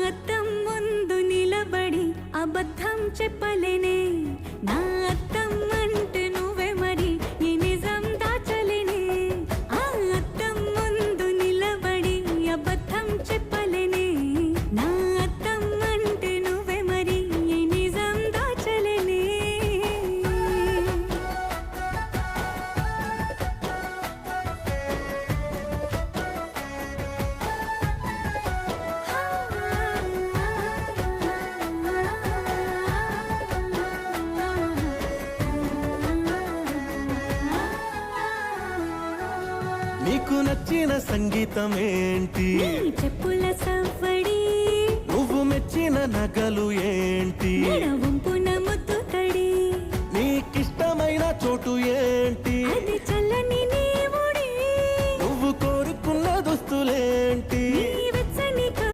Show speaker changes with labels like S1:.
S1: అద్దం ముందు నిలబడి అబద్ధం చెప్పలేనే నా అద్దం అంటే నువ్వే మరి ఈ నిజం దాచలేనే ఆ అద్దం ముందు నిలబడి అబద్ధం చెప్పలేనే నా అద్దం అంటే నువ్వే మరి ఈ నిజం దాచలేనే
S2: నీకు నచ్చిన సంగీతం ఏంటి
S1: నీ చెప్పుల సవ్వడి
S2: నువ్వు మెచ్చిన నగలు ఏంటి
S1: వంపున ముద్దు తడి
S2: నీకిష్టమైన చోటు ఏంటి